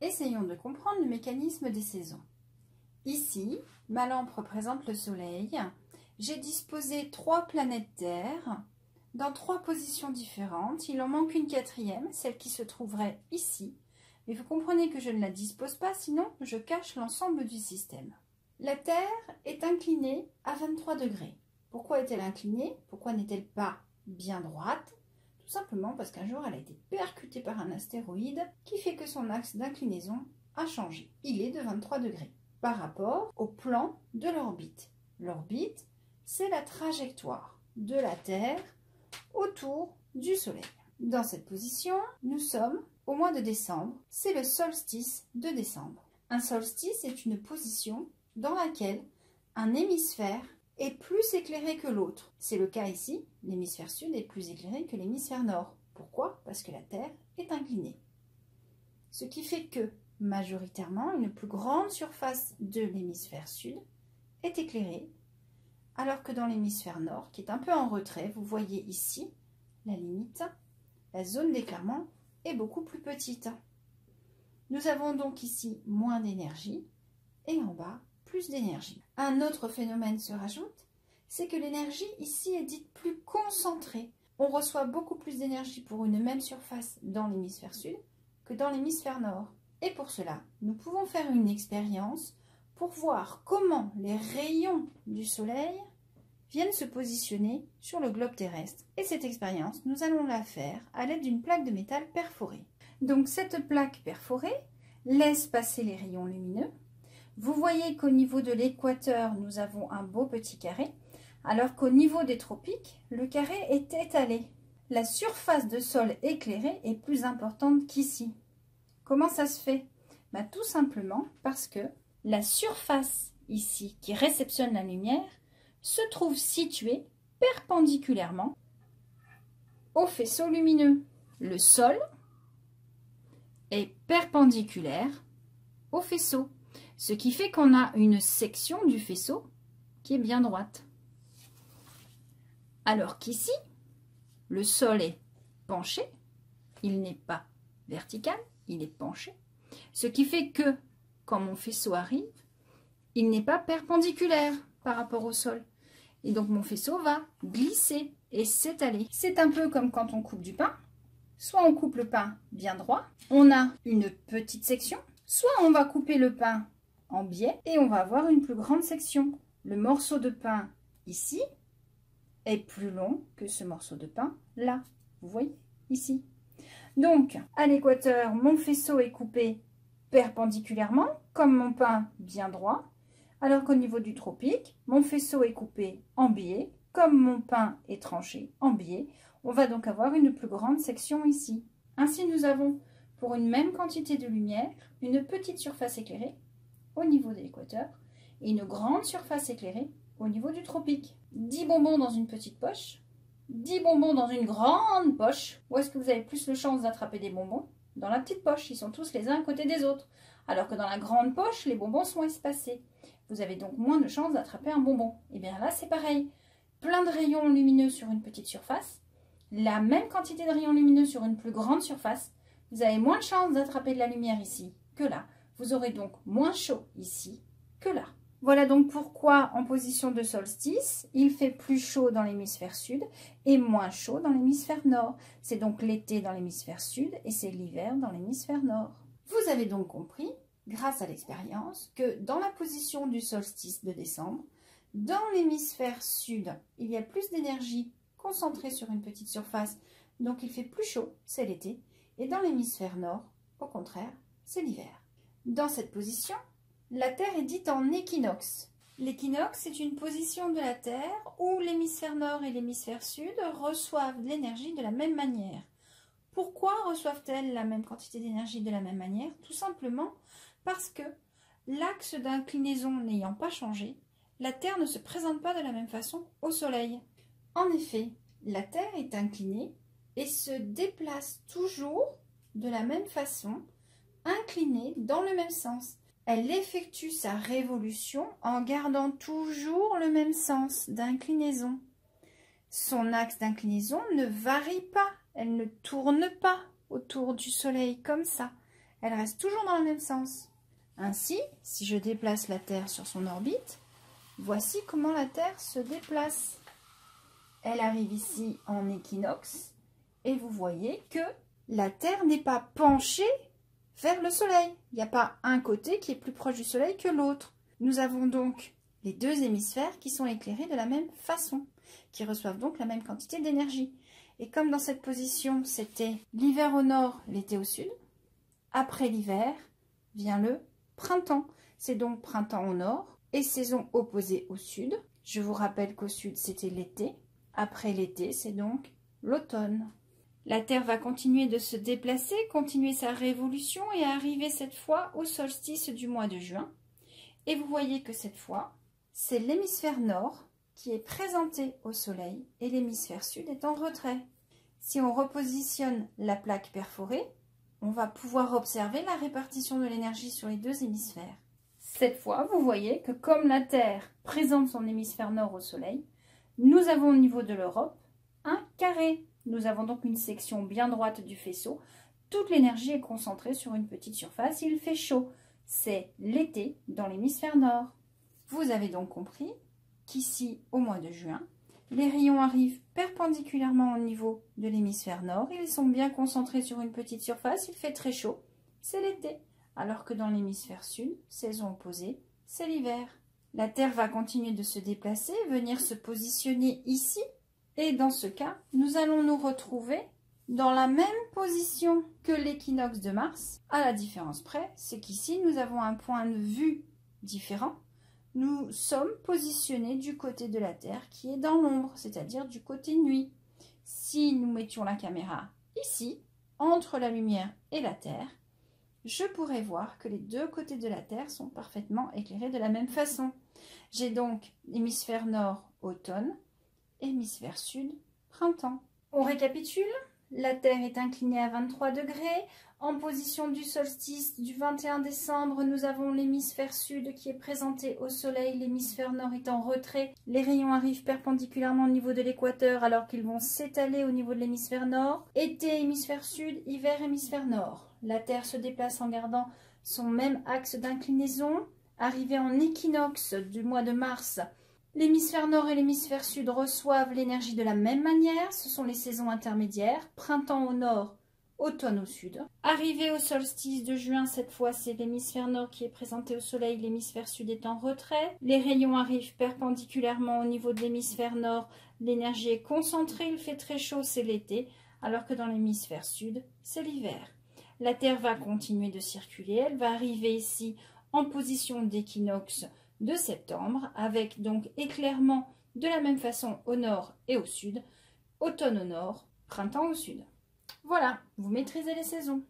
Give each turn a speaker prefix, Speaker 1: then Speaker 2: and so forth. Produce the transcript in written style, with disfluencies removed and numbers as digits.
Speaker 1: Essayons de comprendre le mécanisme des saisons. Ici, ma lampe représente le soleil. J'ai disposé 3 planètes Terre dans 3 positions différentes. Il en manque une 4e, celle qui se trouverait ici. Mais vous comprenez que je ne la dispose pas, sinon je cache l'ensemble du système. La Terre est inclinée à 23 degrés. Pourquoi est-elle inclinée? Pourquoi n'est-elle pas bien droite? Tout simplement parce qu'un jour elle a été percutée par un astéroïde qui fait que son axe d'inclinaison a changé. Il est de 23 degrés par rapport au plan de l'orbite. L'orbite, c'est la trajectoire de la Terre autour du Soleil. Dans cette position, nous sommes au mois de décembre. C'est le solstice de décembre. Un solstice est une position dans laquelle un hémisphère est plus éclairé que l'autre. C'est le cas ici, l'hémisphère sud est plus éclairé que l'hémisphère nord. Pourquoi? Parce que la Terre est inclinée. Ce qui fait que, majoritairement, une plus grande surface de l'hémisphère sud est éclairée, alors que dans l'hémisphère nord, qui est un peu en retrait, vous voyez ici la limite, la zone d'éclairement est beaucoup plus petite. Nous avons donc ici moins d'énergie et en bas, plus d'énergie. Un autre phénomène se rajoute, c'est que l'énergie ici est dite plus concentrée. On reçoit beaucoup plus d'énergie pour une même surface dans l'hémisphère sud que dans l'hémisphère nord. Et pour cela, nous pouvons faire une expérience pour voir comment les rayons du soleil viennent se positionner sur le globe terrestre. Et cette expérience, nous allons la faire à l'aide d'une plaque de métal perforée. Donc cette plaque perforée laisse passer les rayons lumineux. Vous voyez qu'au niveau de l'équateur, nous avons un beau petit carré, alors qu'au niveau des tropiques, le carré est étalé. La surface de sol éclairée est plus importante qu'ici. Comment ça se fait? Tout simplement parce que la surface ici qui réceptionne la lumière se trouve située perpendiculairement au faisceau lumineux. Le sol est perpendiculaire au faisceau, ce qui fait qu'on a une section du faisceau qui est bien droite. Alors qu'ici, le sol est penché, il n'est pas vertical, il est penché, ce qui fait que quand mon faisceau arrive, il n'est pas perpendiculaire par rapport au sol. Et donc mon faisceau va glisser et s'étaler. C'est un peu comme quand on coupe du pain. Soit on coupe le pain bien droit, on a une petite section, soit on va couper le pain en biais et on va avoir une plus grande section. Le morceau de pain ici est plus long que ce morceau de pain là. Vous voyez ici. Donc à l'équateur, mon faisceau est coupé perpendiculairement comme mon pain bien droit. Alors qu'au niveau du tropique, mon faisceau est coupé en biais, comme mon pain est tranché en biais. On va donc avoir une plus grande section ici. Ainsi, nous avons, pour une même quantité de lumière, une petite surface éclairée au niveau de l'équateur et une grande surface éclairée au niveau du tropique. 10 bonbons dans une petite poche, 10 bonbons dans une grande poche. Où est-ce que vous avez plus de chance d'attraper des bonbons? Dans la petite poche, ils sont tous les uns à côté des autres. Alors que dans la grande poche, les bonbons sont espacés. Vous avez donc moins de chances d'attraper un bonbon. Et bien là, c'est pareil. Plein de rayons lumineux sur une petite surface. La même quantité de rayons lumineux sur une plus grande surface. Vous avez moins de chances d'attraper de la lumière ici que là. Vous aurez donc moins chaud ici que là. Voilà donc pourquoi en position de solstice, il fait plus chaud dans l'hémisphère sud et moins chaud dans l'hémisphère nord. C'est donc l'été dans l'hémisphère sud et c'est l'hiver dans l'hémisphère nord. Vous avez donc compris, grâce à l'expérience, que dans la position du solstice de décembre, dans l'hémisphère sud, il y a plus d'énergie concentrée sur une petite surface, donc il fait plus chaud, c'est l'été, et dans l'hémisphère nord, au contraire, c'est l'hiver. Dans cette position, la Terre est dite en équinoxe. L'équinoxe, c'est une position de la Terre où l'hémisphère nord et l'hémisphère sud reçoivent de l'énergie de la même manière. Pourquoi reçoivent-elles la même quantité d'énergie de la même manière? Tout simplement parce que l'axe d'inclinaison n'ayant pas changé, la Terre ne se présente pas de la même façon au Soleil. En effet, la Terre est inclinée et se déplace toujours de la même façon, inclinée dans le même sens. Elle effectue sa révolution en gardant toujours le même sens d'inclinaison. Son axe d'inclinaison ne varie pas, elle ne tourne pas autour du Soleil comme ça. elle reste toujours dans le même sens. Ainsi, si je déplace la Terre sur son orbite, voici comment la Terre se déplace. Elle arrive ici en équinoxe et vous voyez que la Terre n'est pas penchée vers le Soleil. Il n'y a pas un côté qui est plus proche du Soleil que l'autre. Nous avons donc les deux hémisphères qui sont éclairés de la même façon, qui reçoivent donc la même quantité d'énergie. Et comme dans cette position, c'était l'hiver au nord, l'été au sud, après l'hiver vient le printemps. C'est donc printemps au nord et saison opposée au sud. Je vous rappelle qu'au sud, c'était l'été. Après l'été, c'est donc l'automne. La Terre va continuer de se déplacer, continuer sa révolution et arriver cette fois au solstice du mois de juin. Et vous voyez que cette fois, c'est l'hémisphère nord qui est présenté au soleil et l'hémisphère sud est en retrait. Si on repositionne la plaque perforée, on va pouvoir observer la répartition de l'énergie sur les deux hémisphères. Cette fois, vous voyez que comme la Terre présente son hémisphère nord au soleil, nous avons au niveau de l'Europe un carré. Nous avons donc une section bien droite du faisceau. Toute l'énergie est concentrée sur une petite surface. Il fait chaud. C'est l'été dans l'hémisphère nord. Vous avez donc compris qu'ici, au mois de juin, les rayons arrivent perpendiculairement au niveau de l'hémisphère nord. Ils sont bien concentrés sur une petite surface. Il fait très chaud. C'est l'été. Alors que dans l'hémisphère sud, saison opposée, c'est l'hiver. La Terre va continuer de se déplacer, venir se positionner ici. Et dans ce cas, nous allons nous retrouver dans la même position que l'équinoxe de Mars. À la différence près, c'est qu'ici, nous avons un point de vue différent. Nous sommes positionnés du côté de la Terre qui est dans l'ombre, c'est-à-dire du côté nuit. Si nous mettions la caméra ici, entre la lumière et la Terre, je pourrais voir que les deux côtés de la Terre sont parfaitement éclairés de la même façon. J'ai donc hémisphère nord, automne, hémisphère sud, printemps. On récapitule. La Terre est inclinée à 23 degrés. En position du solstice du 21 décembre, nous avons l'hémisphère sud qui est présenté au soleil, l'hémisphère nord est en retrait. Les rayons arrivent perpendiculairement au niveau de l'équateur alors qu'ils vont s'étaler au niveau de l'hémisphère nord. Été, hémisphère sud, hiver, hémisphère nord. La Terre se déplace en gardant son même axe d'inclinaison. Arrivée en équinoxe du mois de mars, l'hémisphère nord et l'hémisphère sud reçoivent l'énergie de la même manière. Ce sont les saisons intermédiaires, printemps au nord, automne au sud. Arrivé au solstice de juin, cette fois c'est l'hémisphère nord qui est présenté au soleil, l'hémisphère sud est en retrait. Les rayons arrivent perpendiculairement au niveau de l'hémisphère nord, l'énergie est concentrée, il fait très chaud, c'est l'été, alors que dans l'hémisphère sud, c'est l'hiver. La Terre va continuer de circuler, elle va arriver ici en position d'équinoxe de septembre, avec donc éclairement de la même façon au nord et au sud, automne au nord, printemps au sud. Voilà, vous maîtrisez les saisons.